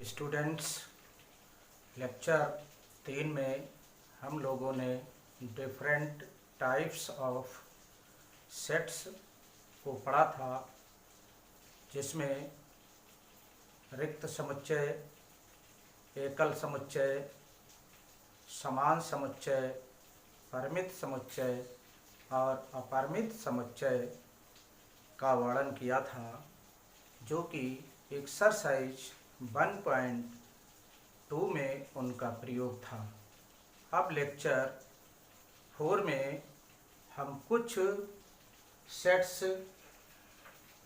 Students, lecture 3 में हम लोगों ने डिफरेंट टाइप्स ऑफ सेट्स को पढ़ा था, जिसमें रिक्त समुच्चय, एकल समुच्चय, समान समुच्चय, परिमित समुच्चय और अपरिमित समुच्चय का वर्णन किया था, जो कि एक्सरसाइज 1.2 में उनका प्रयोग था। अब लेक्चर 4 में हम कुछ सेट्स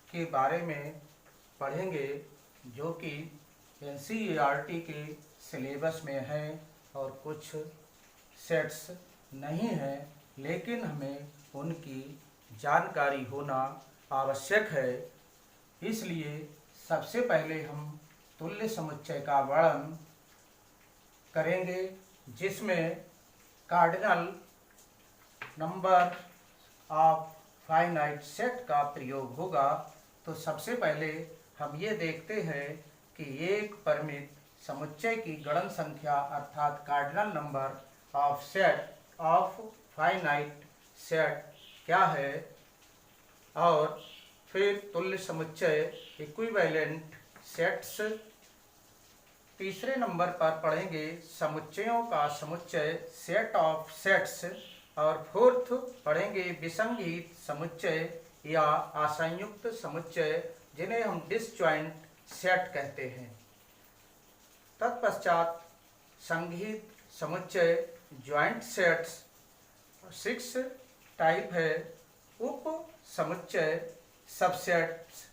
के बारे में पढ़ेंगे जो कि NCERT के सिलेबस में है और कुछ सेट्स नहीं हैं, लेकिन हमें उनकी जानकारी होना आवश्यक है। इसलिए सबसे पहले हम तुल्य समुच्चय का वर्णन करेंगे, जिसमें cardinal number of finite set का प्रयोग होगा। तो सबसे पहले हम ये देखते हैं कि एक परिमित समुच्चय की गणन संख्या अर्थात cardinal number of set of finite set क्या है, और फिर तुल्य समुच्चय इक्विवेलेंट सेट्स। तीसरे नंबर पर पढ़ेंगे समुच्चयों का समुच्चय सेट ऑफ सेट्स, और फोर्थ पढ़ेंगे विसंगीत समुच्चय या असंयुक्त समुच्चय, जिन्हें हम डिसजॉइंट सेट कहते हैं। तत्पश्चात संगीत समुच्चय ज्वाइंट सेट्स 6 टाइप है। उप समुच्चय सबसेट्स,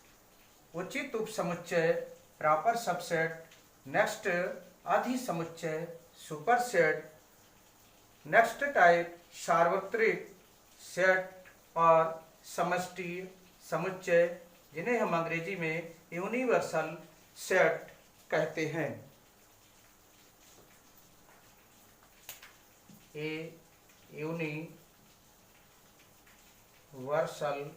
उचित उप समुच्चय प्रॉपर सबसेट, नेक्स्ट अधि समुच्चय सुपरसेट, नेक्स्ट टाइप सार्वत्रिक सेट और समष्टि समुच्चय, जिन्हें हम अंग्रेजी में यूनिवर्सल सेट कहते हैं। यूनिवर्सल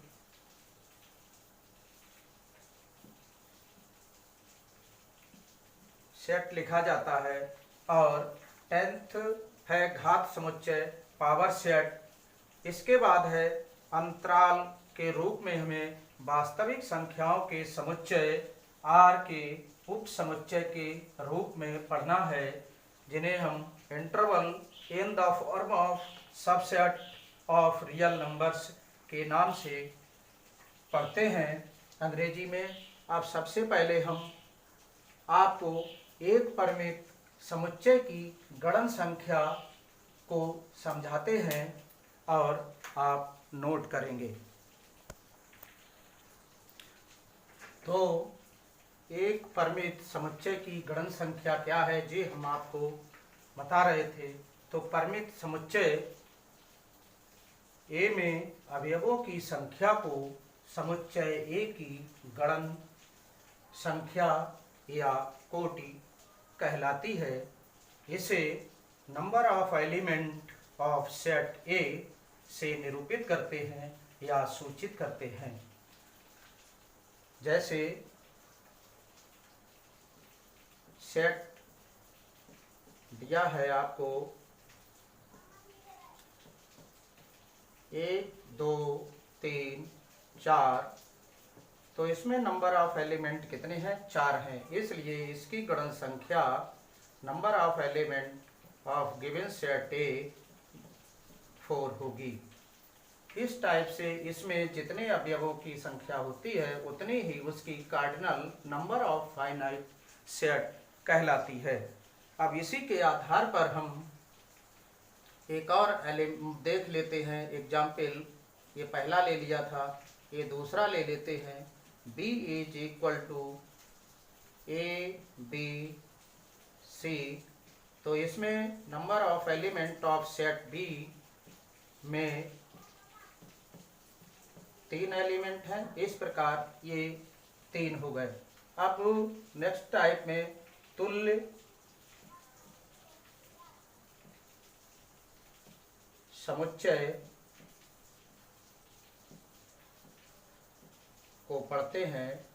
सेट लिखा जाता है। और 10th है घात समुच्चय पावर सेट। इसके बाद है अंतराल के रूप में हमें वास्तविक संख्याओं के समुच्चय आर के उप समुच्चय के रूप में पढ़ना है, जिन्हें हम interval in the form of subset of real numbers के नाम से पढ़ते हैं अंग्रेजी में। अब सबसे पहले हम आपको एक परिमित समुच्चय की गणन संख्या को समझाते हैं और आप नोट करेंगे। तो एक परिमित समुच्चय की गणन संख्या क्या है, जी हम आपको बता रहे थे। तो परिमित समुच्चय ए में अवयवों की संख्या को समुच्चय ए की गणन संख्या या कोटि कहलाती है। इसे number of element of set ए से निरूपित करते हैं या सूचित करते हैं। जैसे सेट दिया है आपको 1 2 3 4, तो इसमें नंबर ऑफ एलिमेंट कितने हैं? 4 हैं। इसलिए इसकी गणन संख्या number of element of given set ए 4 होगी। इस टाइप से इसमें जितने अवयवों की संख्या होती है उतनी ही उसकी cardinal number of finite set कहलाती है। अब इसी के आधार पर हम एक और देख लेते हैं एग्जाम्पल। ये पहला ले लिया था, ये दूसरा ले लेते हैं। B is equal to AB C। तो इसमें number of element of set B में 3 एलिमेंट हैं। इस प्रकार ये 3 हो गए। अब नेक्स्ट टाइप में तुल्य समुच्चय को पढ़ते हैं।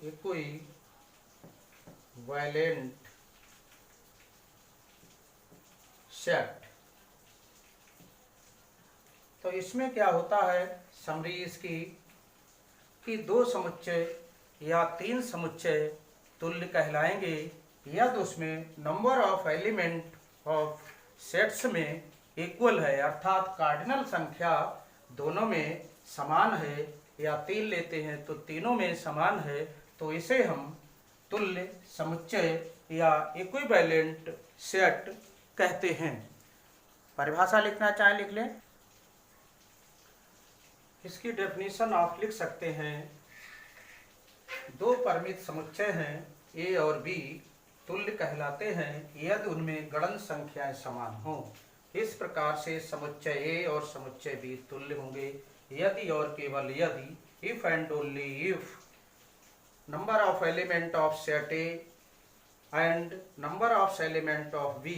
Equivalent set. तो इसमें क्या होता है, समरी इसकी कि दो समुच्चय या तीन समुच्चय तुल्य कहलाएंगे यदि उसमें number of element of sets में इक्वल है, अर्थात कार्डिनल संख्या दोनों में समान है, या तीन लेते हैं तो तीनों में समान है, तो इसे हम तुल्य समुच्चय या इक्विवेलेंट सेट कहते हैं। परिभाषा लिखना चाहे लिख लें। इसकी डेफिनेशन आप लिख सकते हैं, दो परिमित समुच्चय हैं ए और बी, तुल्य कहलाते हैं यदि उनमें गणन संख्याएं समान हों। इस प्रकार से समुच्चय ए और समुच्चय बी तुल्य होंगे यदि और केवल यदि, if and only if, number of element of set A and number of element of B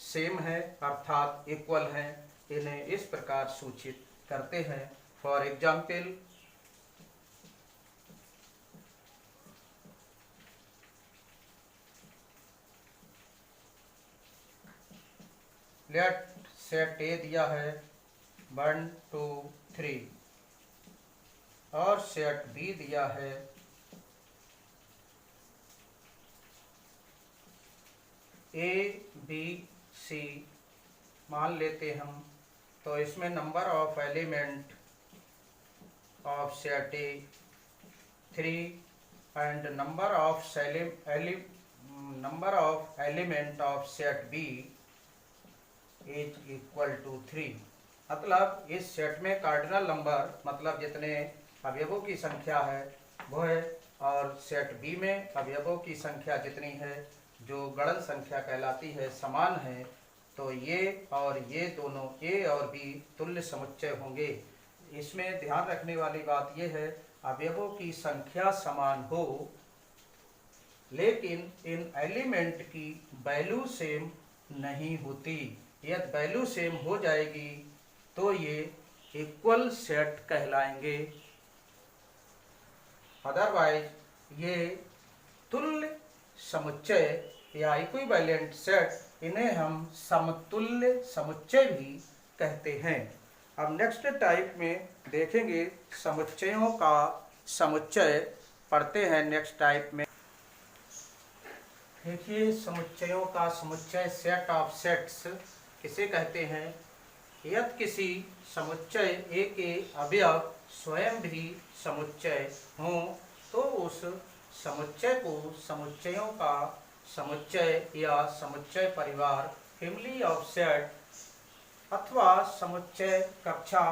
same है, अर्थात इक्वल हैं। इन्हें इस प्रकार सूचित करते हैं। For example, let set A दिया है 1 2 3 और सेट बी दिया है ए बी सी मान लेते हम। तो इसमें number of element of set A 3 and number of element of set B is equal to 3। मतलब इस सेट में कार्डिनल नंबर मतलब जितने अवयवों की संख्या है वो है, और सेट बी में अवयवों की संख्या जितनी है जो गणन संख्या कहलाती है समान है। तो ये और ये दोनों ए और बी तुल्य समुच्चय होंगे। इसमें ध्यान रखने वाली बात यह है, अवयवों की संख्या समान हो लेकिन इन एलिमेंट की वैल्यू सेम नहीं होती। यदि वैल्यू सेम हो जाएगी तो ये इक्वल सेट कहलाएंगे, अदरवाइज ये तुल्य समुच्चय या इक्विवेलेंट सेट, इन्हें हम समतुल्य समुच्चय भी कहते हैं। अब नेक्स्ट टाइप में देखेंगे समुच्चयों का समुच्चय पढ़ते हैं। नेक्स्ट टाइप में देखिए समुच्चयों का समुच्चय, सेट ऑफ सेट्स किसे कहते हैं। यदि किसी समुच्चय ए के अवयव स्वयं भी समुच्चय हों तो उस समुच्चय को समुच्चयों का समुच्चय या समुच्चय परिवार, फैमिली ऑफ सेट अथवा समुच्चय कक्षा,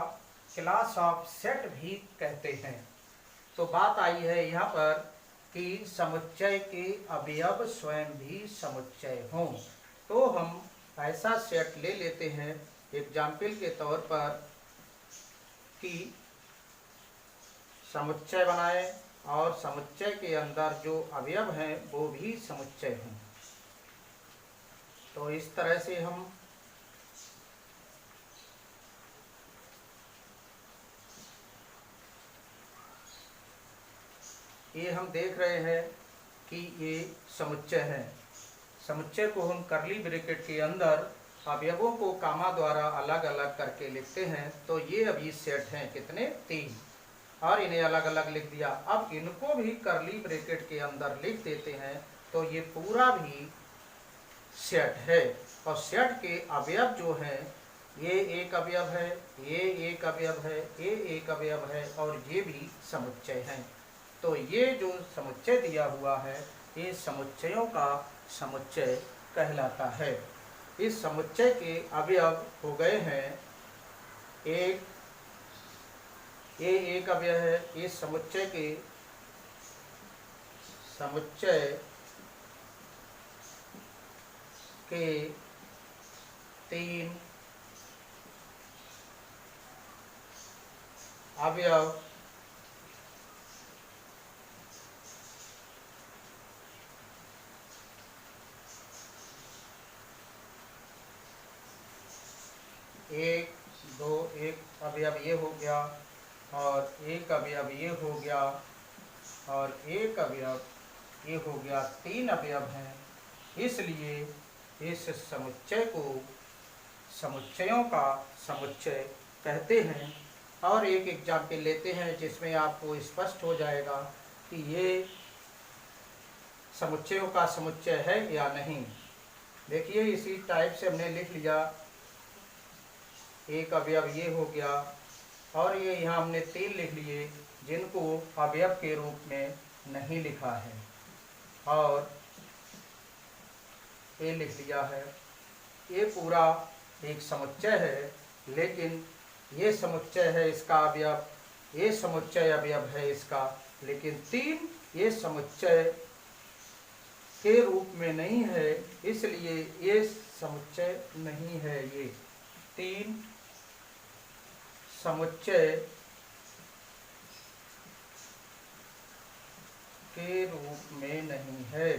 क्लास ऑफ सेट भी कहते हैं। तो बात आई है यहाँ पर कि समुच्चय के अवयव स्वयं भी समुच्चय हों, तो हम ऐसा सेट ले लेते हैं एग्जाम्पल के तौर पर कि समुच्चय बनाए और समुच्चय के अंदर जो अवयव हैं वो भी समुच्चय हों। तो इस तरह से हम ये हम देख रहे हैं कि ये समुच्चय है। समुच्चय को हम करली ब्रैकेट के अंदर अवयवों को कामा द्वारा अलग अलग करके लिखते हैं। तो ये अभी सेट हैं कितने, 3, और इन्हें अलग अलग लिख दिया। अब इनको भी करली ब्रैकेट के अंदर लिख देते हैं तो ये पूरा भी सेट है। और सेट के अवयव जो हैं, ये एक अवयव है, ये एक अवयव है, ये एक अवयव है और ये भी समुच्चय हैं। तो ये जो समुच्चय दिया हुआ है ये समुच्चयों का समुच्चय कहलाता है। इस समुच्चय के अवयव हो गए हैं एक, ये एक अवयव है। इस समुच्चय के के 3 अवयव एक, दो, एक अवयव ये हो गया और एक अवयव ये हो गया और एक अवयव, ये हो गया 3 अवयव हैं। इसलिए इस समुच्चय को समुच्चयों का समुच्चय कहते हैं। और एक एग्जाम्पल लेते हैं जिसमें आपको स्पष्ट हो जाएगा कि ये समुच्चयों का समुच्चय है या नहीं। देखिए, इसी टाइप से हमने लिख लिया, एक अवयव ये हो गया, और ये यहाँ हमने 3 लिख लिए जिनको अवयव के रूप में नहीं लिखा है, और ये लिख लिया है। ये पूरा एक समुच्चय है, लेकिन ये समुच्चय है इसका अवयव, ये समुच्चय अवयव है इसका, लेकिन 3 ये समुच्चय के रूप में नहीं है, इसलिए ये समुच्चय नहीं है। ये 3 समुच्चय के रूप में नहीं है,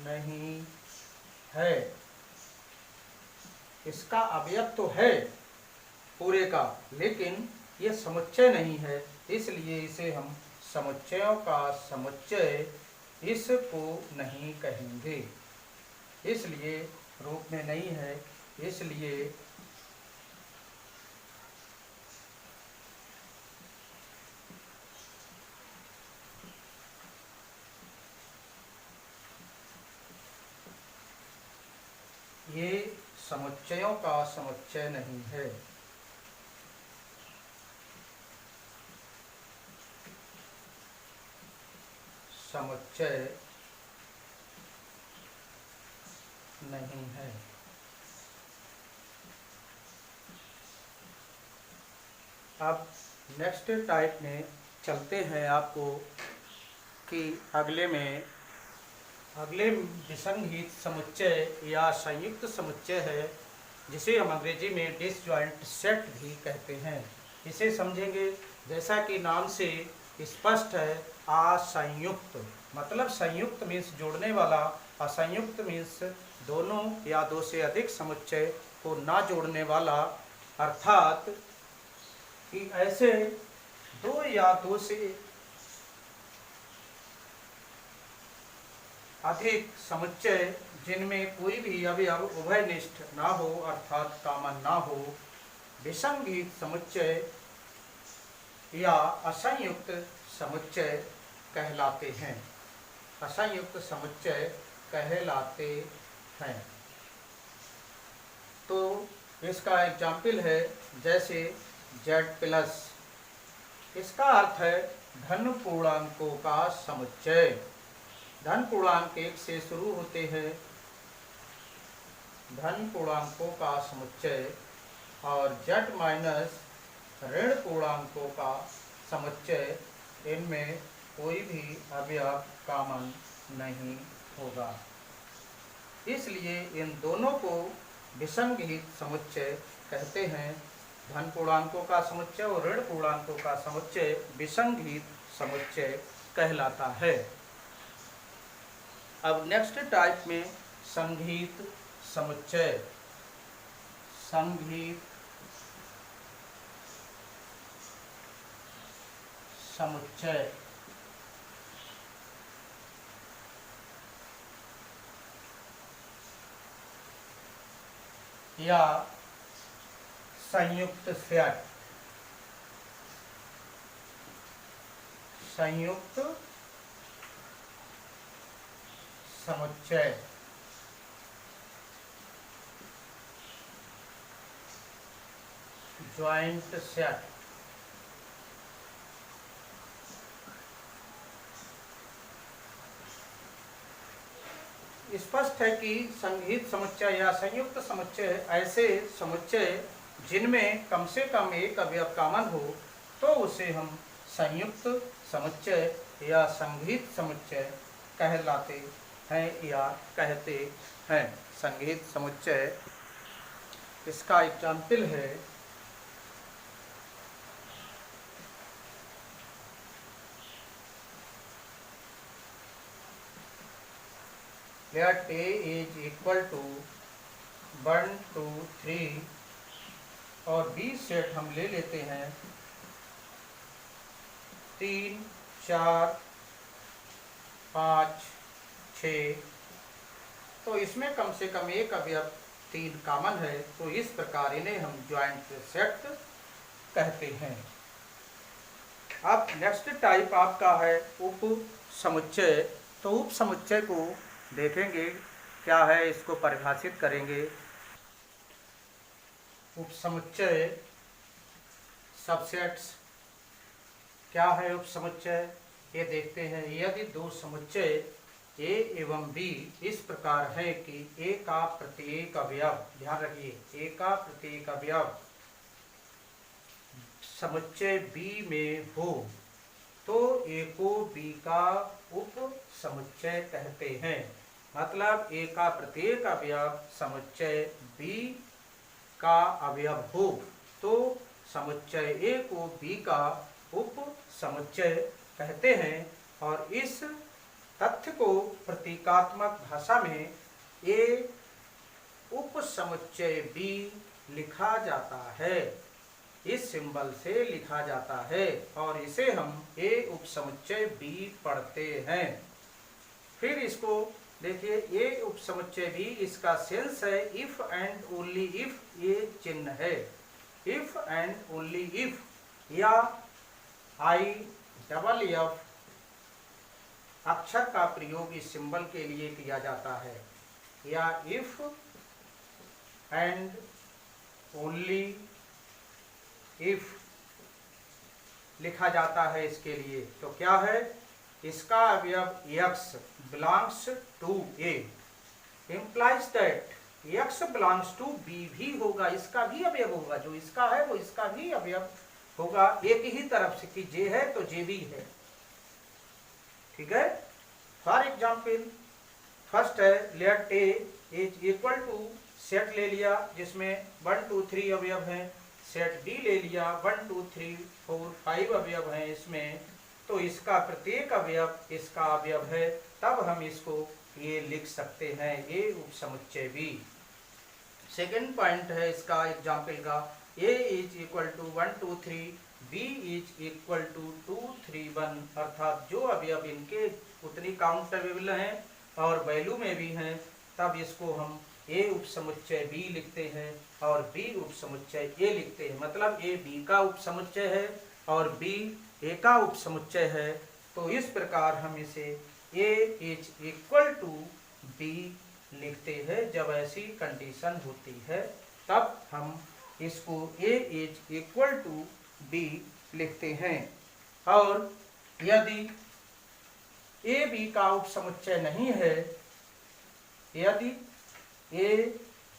नहीं है। इसका अवयव तो है पूरे का, लेकिन ये समुच्चय नहीं है, इसलिए इसे हम समुच्चयों का समुच्चय इसको नहीं कहेंगे। इसलिए रूप में नहीं है, इसलिए ये समुच्चयों का समुच्चय नहीं है। समुच्चय नहीं है। अब नेक्स्ट टाइप में चलते हैं आपको कि अगले विसंगत समुच्चय या संयुक्त समुच्चय है, जिसे हम अंग्रेजी में डिसजॉइंट सेट भी कहते हैं। इसे समझेंगे, जैसा कि नाम से स्पष्ट है, असंयुक्त मतलब संयुक्त मीन्स जोड़ने वाला, असंयुक्त मीन्स दोनों या दो से अधिक समुच्चय को ना जोड़ने वाला, अर्थात कि ऐसे 2 या 2 से अधिक समुच्चय जिनमें कोई भी अवयव उभयनिष्ठ ना हो, अर्थात कॉमन ना हो, विसंगत समुच्चय या असंयुक्त समुच्चय कहलाते हैं। असंयुक्त समुच्चय कहलाते हैं। तो इसका एग्जाम्पल है, जैसे Z+, इसका अर्थ है धन पूर्णांकों का समुच्चय। धन पूर्णांक 1 से शुरू होते हैं, धन पूर्णांकों का समुच्चय, और Z- ऋण पूर्णांकों का समुच्चय, इनमें कोई भी अवयव कॉमन नहीं होगा। इसलिए इन दोनों को विसंगत समुच्चय कहते हैं। धन पूर्णांकों का समुच्चय और ऋण पूर्णांकों का समुच्चय विसंगत समुच्चय कहलाता है। अब नेक्स्ट टाइप में संगत समुच्चय। संगत समुच्चय या संयुक्त सेट। संयुक्त समुच्चय ज्वाइंट सेट। स्पष्ट है कि संगत समुच्चय या संयुक्त समुच्चय ऐसे समुच्चय जिनमें कम से कम एक अवयव कॉमन हो, तो उसे हम संयुक्त समुच्चय या संगत समुच्चय कहलाते हैं या कहते हैं। संगत समुच्चय, इसका एग्जाम्पल है, let A is equal to 1 2 3 और B सेट हम ले लेते हैं 3, 4, 5, 6, तो इसमें कम से कम एक अवयव 3 कॉमन है, तो इस प्रकार इन्हें हम ज्वाइंट सेट कहते हैं। अब नेक्स्ट टाइप आपका है उप समुच्चय। तो उप समुच्चय को देखेंगे क्या है, इसको परिभाषित करेंगे। उप समुच्चय सबसेट्स क्या है। उप समुच्चय ये देखते हैं। यदि दो समुच्चय ए एवं बी इस प्रकार है कि ए का प्रत्येक अवयव, ध्यान रखिए, ए का प्रत्येक अवयव समुच्चय बी में हो, तो ए को बी का उप समुच्चय कहते हैं। मतलब ए का प्रत्येक अवयव समुच्चय बी का अवयव हो, तो समुच्चय ए को बी का उप समुच्चय कहते हैं। और इस तथ्य को प्रतीकात्मक भाषा में ए उप समुच्चय बी लिखा जाता है, इस सिंबल से लिखा जाता है, और इसे हम ए उप समुच्चय बी पढ़ते हैं। फिर इसको देखिए, ए उप समुच्चय बी, इसका सेंस है इफ एंड ओनली इफ, ये चिन्ह है इफ एंड ओनली इफ, या आई डबल एफ अक्षर का प्रयोग इस सिंबल के लिए किया जाता है, या इफ एंड ओनली इफ लिखा जाता है इसके लिए। तो क्या है, इसका अवयव x belongs to A implies that x belongs to B भी होगा, इसका भी अवयव होगा, जो इसका है वो इसका भी अवयव होगा, एक ही तरफ से, कि J है तो J भी है। ठीक है। फॉर एग्जाम्पल फर्स्ट है let A is equal to, set ले लिया जिसमें 1 2 3 अवयव हैं, सेट B ले लिया 1 2 3 4 5 अवयव हैं इसमें, तो इसका प्रत्येक अवयव इसका अवयव है, तब हम इसको ये लिख सकते हैं ए उप समुच्चय बी। सेकेंड पॉइंट है इसका एग्जाम्पल का, A is equal to 1 2 3, B is equal to 2 3 1, अर्थात जो अवयव इनके उतनी काउंटेबल हैं और वैल्यू में भी हैं, तब इसको हम ए उप समुच्चय बी लिखते हैं और बी उप समुच्चय ए लिखते हैं। मतलब ए बी का उप समुच्चय है और बी ए का उप समुच्चय है। तो इस प्रकार हम इसे ए इज इक्वल टू बी लिखते हैं। जब ऐसी कंडीशन होती है तब हम इसको ए इज इक्वल टू बी लिखते हैं। और यदि ए बी का उप समुच्चय नहीं है, यदि ए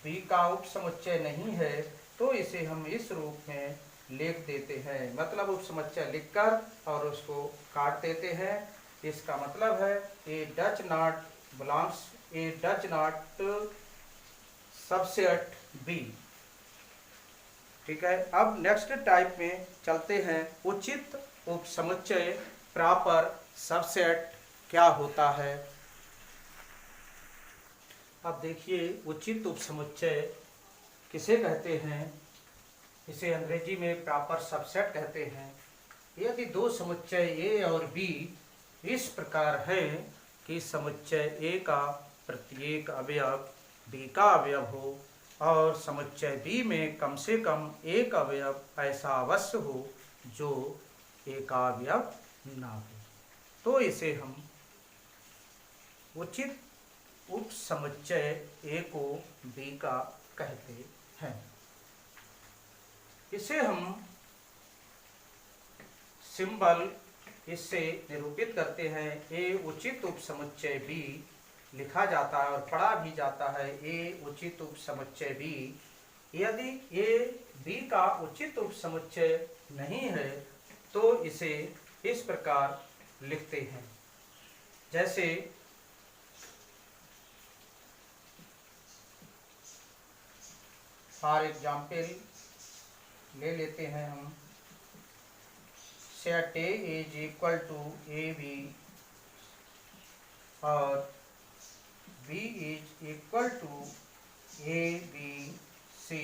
बी का उप समुच्चय नहीं है, तो इसे हम इस रूप में लिख देते हैं। मतलब उप समुच्चय लिखकर और उसको काट देते हैं। इसका मतलब है A does not belongs, A does not subset B. ठीक है। अब नेक्स्ट टाइप में चलते हैं, उचित उप समुच्चय प्रॉपर सबसेट क्या होता है। अब देखिए, उचित उप समुच्चय किसे कहते हैं, इसे अंग्रेजी में प्रॉपर सबसेट कहते हैं। यदि दो समुच्चय ए और बी इस प्रकार है कि समुच्चय ए का प्रत्येक अवयव बी का अवयव हो और समुच्चय बी में कम से कम एक अवयव ऐसा अवश्य हो जो ए का अवयव ना हो, तो इसे हम उचित उप समुच्चय ए को बी का कहते हैं। इसे हम सिंबल इससे निरूपित करते हैं। ए उचित उप समुच्चय बी लिखा जाता है और पढ़ा भी जाता है ए उचित उप समुच्चय बी। यदि ए बी का उचित उप समुच्चय नहीं है तो इसे इस प्रकार लिखते हैं। जैसे फॉर एग्जाम्पल ले लेते हैं हम, set A is equal to A B और B is equal to A B C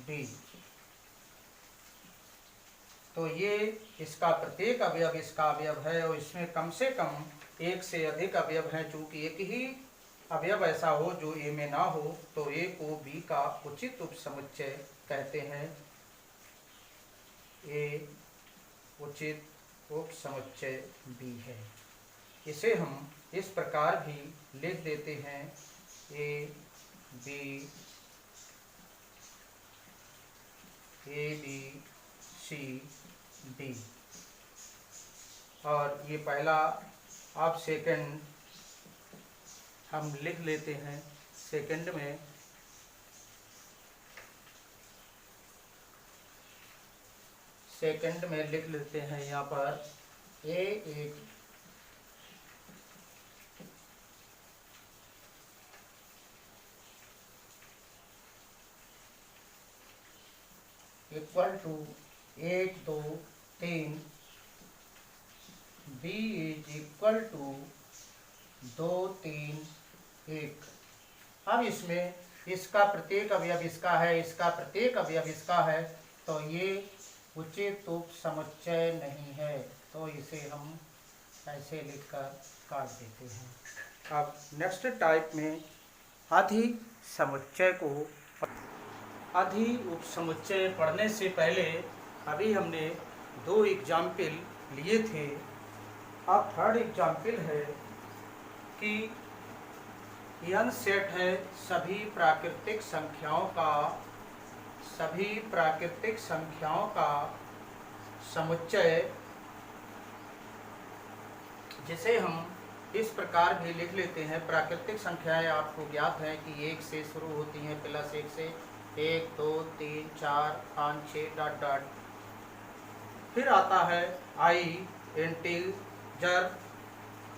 D. तो ये इसका प्रत्येक अवयव इसका अवयव है और इसमें कम से कम एक से अधिक अवयव हैं। चूंकि एक ही अवयव ऐसा हो जो ए में ना हो तो ए को बी का उचित उपसमुच्चय कहते हैं। ए उचित उपसमुच्चय बी है। इसे हम इस प्रकार भी लिख देते हैं ए बी सी डी। और ये पहला, अब सेकंड हम लिख लेते हैं। सेकंड में लिख लेते हैं यहाँ पर ए एक equal to 1 2 3, B is equal to 2 3 1। अब इसमें इसका प्रत्येक अवयव इसका है, इसका प्रत्येक अवयव इसका है, तो ये उचित उपसमुच्चय नहीं है, तो इसे हम ऐसे लिखकर काट देते हैं। अब नेक्स्ट टाइप में अधि समुच्चय को अधि उपसमुच्चय पढ़ने से पहले अभी हमने 2 एग्जाम्पल लिए थे। अब थर्ड एग्जाम्पल है कि यन सेट है सभी प्राकृतिक संख्याओं का समुच्चय, जिसे हम इस प्रकार भी लिख लेते हैं। प्राकृतिक संख्याएं आपको ज्ञात है कि 1 से शुरू होती हैं, प्लस 1 से 1 2 3 4 5 6 डॉट डॉट। फिर आता है आई इंटीजर,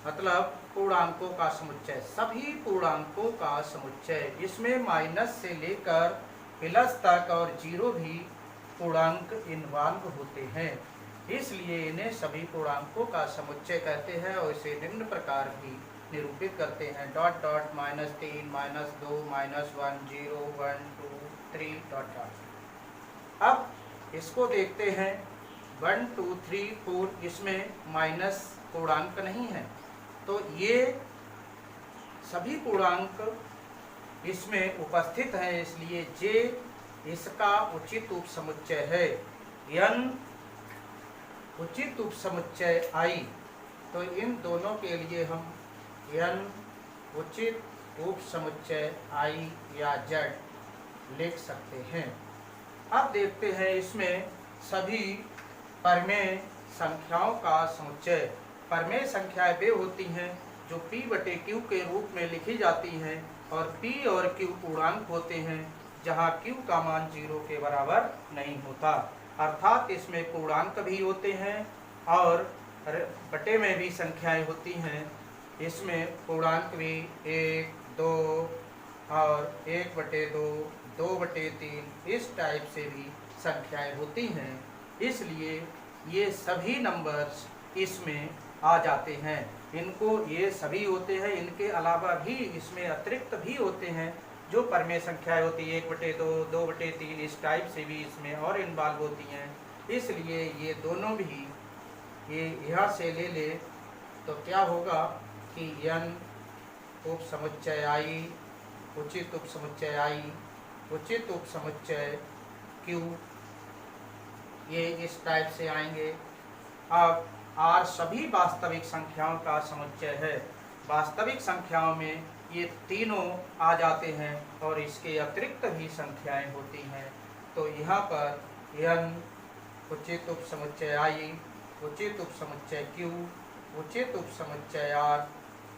मतलब पूर्णांकों का समुच्चय, सभी पूर्णांकों का समुच्चय। इसमें माइनस से लेकर प्लस तक और 0 भी पूर्णांक इन्वॉल्व होते हैं, इसलिए इन्हें सभी पूर्णांकों का समुच्चय कहते हैं। और इसे निम्न प्रकार भी निरूपित करते हैं: डॉट डॉट -3 -2 -1 0 1 2 3 डॉट डॉट। अब इसको देखते हैं 1 2 3 4, इसमें माइनस पूर्णांक नहीं है, तो ये सभी पूर्णांक इसमें उपस्थित हैं, इसलिए जे इसका उचित उपसमुच्चय है। n उचित उपसमुच्चय आई, तो इन दोनों के लिए हम n उचित उपसमुच्चय आई या z लिख सकते हैं। अब देखते हैं इसमें सभी परमेय संख्याओं का समुच्चय। परमेय संख्याएं वे होती हैं जो p/q के रूप में लिखी जाती हैं और p और q पूर्णांक होते हैं जहां q का मान 0 के बराबर नहीं होता। अर्थात इसमें पूर्णांक भी होते हैं और बटे में भी संख्याएं होती हैं। इसमें पूर्णांक भी 1 2 और 1/2 2/3 इस टाइप से भी संख्याएं होती हैं, इसलिए ये सभी नंबर्स इसमें आ जाते हैं। इनको ये सभी होते हैं, इनके अलावा भी इसमें अतिरिक्त भी होते हैं जो परमेय संख्याएं होती है 1/2 2/3 इस टाइप से भी इसमें और इन्वॉल्व होती हैं। इसलिए ये दोनों भी ये यहाँ से ले ले तो क्या होगा कि n उपसमुच्चय आई, उचित उपसमुच्चय आई, उचित उपसमुच्चय q, ये इस टाइप से आएंगे। अब r सभी वास्तविक संख्याओं का समुच्चय है। वास्तविक संख्याओं में ये तीनों आ जाते हैं और इसके अतिरिक्त भी संख्याएं होती हैं, तो यहाँ पर n उचित उपसमुच्चय आई, उचित उपसमुच्चय q, उचित उपसमुच्चय r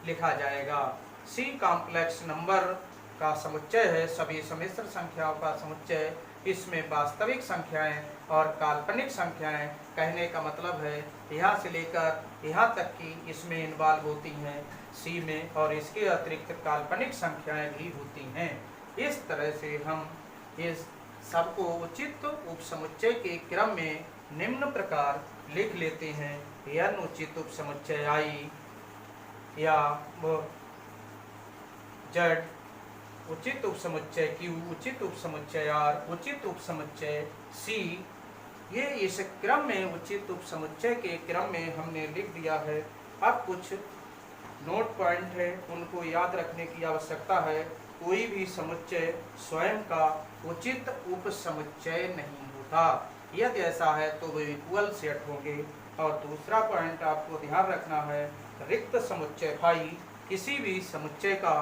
लिखा जाएगा। c कॉम्प्लेक्स नंबर का समुच्चय है, सभी सम्मिश्र संख्याओं का समुच्चय। इसमें वास्तविक संख्याएं और काल्पनिक संख्याएं, कहने का मतलब है यहाँ से लेकर यहाँ तक कि इसमें इन्वॉल्व होती हैं सी में, और इसके अतिरिक्त काल्पनिक संख्याएं भी होती हैं। इस तरह से हम इस सबको उचित उपसमुच्चय के क्रम में निम्न प्रकार लिख लेते हैं: n उचित उपसमुच्चय आई या z, उचित उपसमुच्चय q, उचित उपसमुच्चय r, उचित उपसमुच्चय c, ये इस क्रम में उचित उपसमुच्चय के क्रम में हमने लिख दिया है। अब कुछ नोट पॉइंट है, उनको याद रखने की आवश्यकता है। कोई भी समुच्चय स्वयं का उचित उपसमुच्चय नहीं होता। यदि ऐसा है तो वे इक्वल सेट होंगे। और दूसरा पॉइंट आपको ध्यान रखना है, रिक्त समुच्चय भाई किसी भी समुच्चय का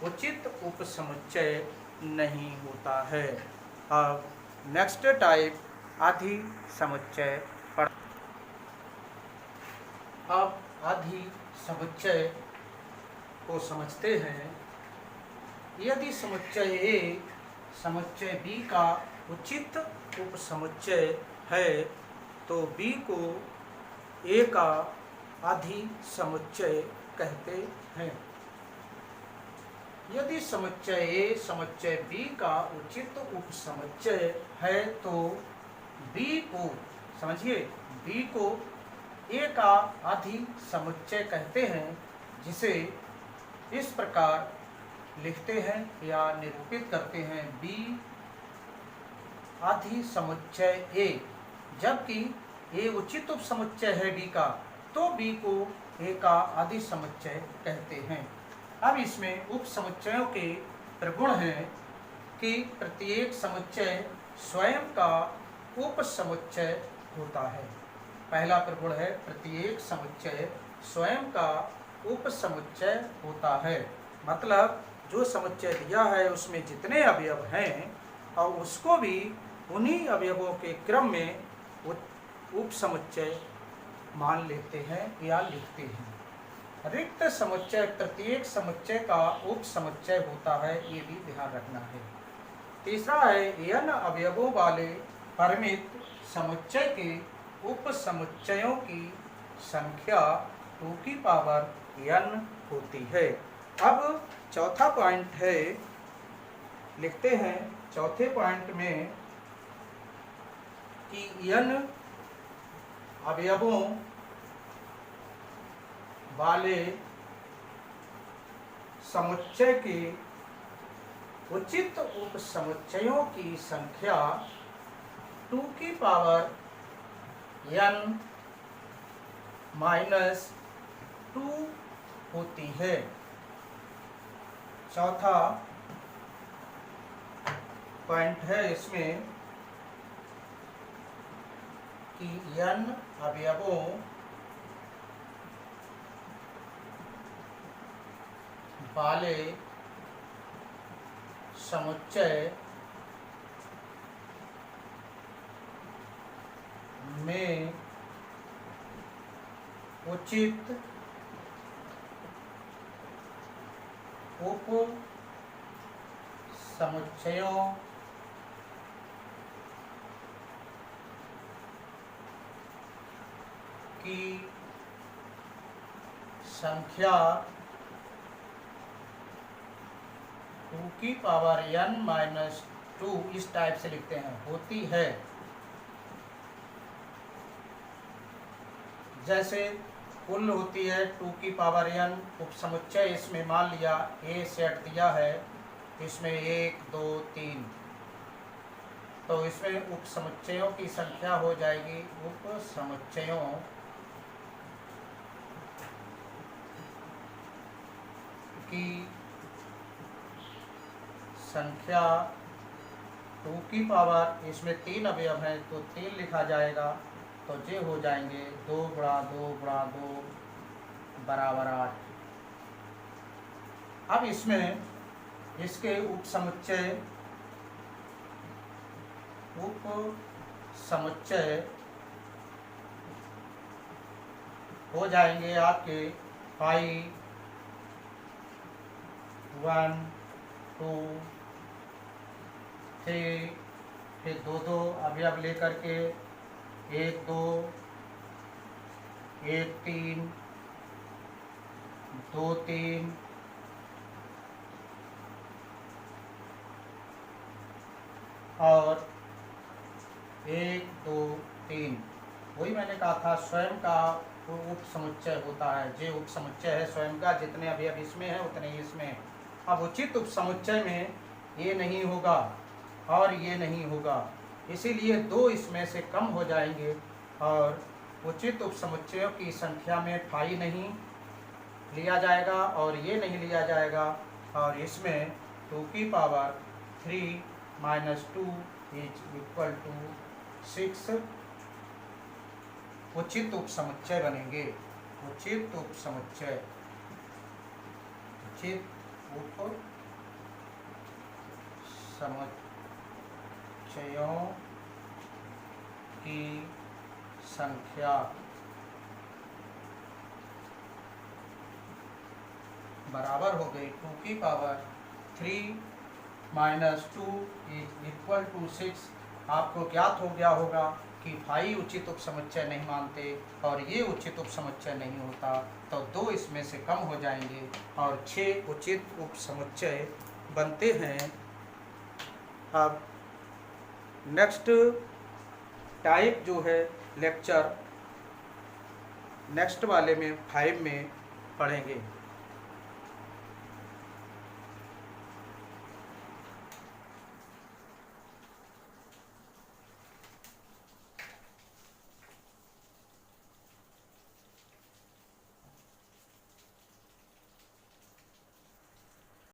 उचित उपसमुच्चय नहीं होता है। अब नेक्स्ट टाइप आधि समुच्चय पढ़। अब आधि समुच्चय को समझते हैं। यदि समुच्चय ए समुच्चय बी का उचित उपसमुच्चय है तो बी को ए का आधि समुच्चय कहते हैं। यदि समुच्चय ए समुच्चय बी का उचित उपसमुच्चय है तो बी को, समझिए, बी को ए का आधि समुच्चय कहते हैं, जिसे इस प्रकार लिखते हैं या निरूपित करते हैं, बी आधि समुच्चय ए। जबकि ए उचित उपसमुच्चय है बी का, तो बी को ए का आधि समुच्चय कहते हैं। अब इसमें उपसमुच्चयों के प्रगुण हैं कि प्रत्येक समुच्चय स्वयं का उपसमुच्चय होता है। पहला प्रगुण है प्रत्येक समुच्चय स्वयं का उपसमुच्चय होता है। मतलब जो समुच्चय दिया है उसमें जितने अवयव हैं और उसको भी उन्हीं अवयवों के क्रम में उपसमुच्चय मान लेते हैं या लिखते हैं। रिक्त समुच्चय प्रत्येक समुच्चय का उपसमुच्चय होता है, ये भी ध्यान रखना है। तीसरा है n अवयवों वाले परिमित समुच्चय के उपसमुच्चयों की संख्या 2 की पावर n होती है। अब चौथा पॉइंट है, लिखते हैं चौथे पॉइंट में कि n अवयवों वाले समुच्चय के उचित उपसमुच्चयों की संख्या 2 की पावर n माइनस 2 होती है। चौथा पॉइंट है इसमें कि n अवयवों वाले समुच्चय में उचित उप समुच्चयों की संख्या 2 की पावर n माइनस 2 इस टाइप से लिखते हैं, होती है। जैसे कुल होती है 2 की पावर n उपसमुच्चय, इसमें मान लिया ए सेट दिया है, इसमें 1 2 3, तो इसमें उपसमुच्चयों की संख्या हो जाएगी, उपसमुच्चयों की संख्या 2 की पावर, इसमें 3 अवयव हैं तो 3 लिखा जाएगा, तो ये हो जाएंगे 2 गुणा 2 गुणा 2 बराबर 8। अब इसमें इसके उपसमुच्चय हो जाएंगे आपके 5 1 2 3, फिर 2 2 अवयव लेकर के 1 2 1 3 2 3 और 1 2 3। वही मैंने कहा था स्वयं का उपसमुच्चय होता है। जो उपसमुच्चय है स्वयं का, जितने अवयव इसमें है उतने ही इसमें। अब उचित उपसमुच्चय में ये नहीं होगा और ये नहीं होगा, इसीलिए 2 इसमें से कम हो जाएंगे और उचित उपसमुच्चयों की संख्या में फाई नहीं लिया जाएगा और ये नहीं लिया जाएगा, और इसमें 2 की power 3 minus 2 is equal to 6 उचित उपसमुच्चय बनेंगे। उचित उपसमुच्चय, उचित उपसमुच्चयों की संख्या बराबर हो गई 2 की power 3 minus 2 is equal to 6। आपको ज्ञात हो गया होगा कि फाई उचित उपसमुच्चय नहीं मानते और ये उचित उपसमुच्चय नहीं होता, तो 2 इसमें से कम हो जाएंगे और 6 उचित उपसमुच्चय बनते हैं। अब नेक्स्ट टाइप जो है लेक्चर नेक्स्ट वाले में 5 में पढ़ेंगे।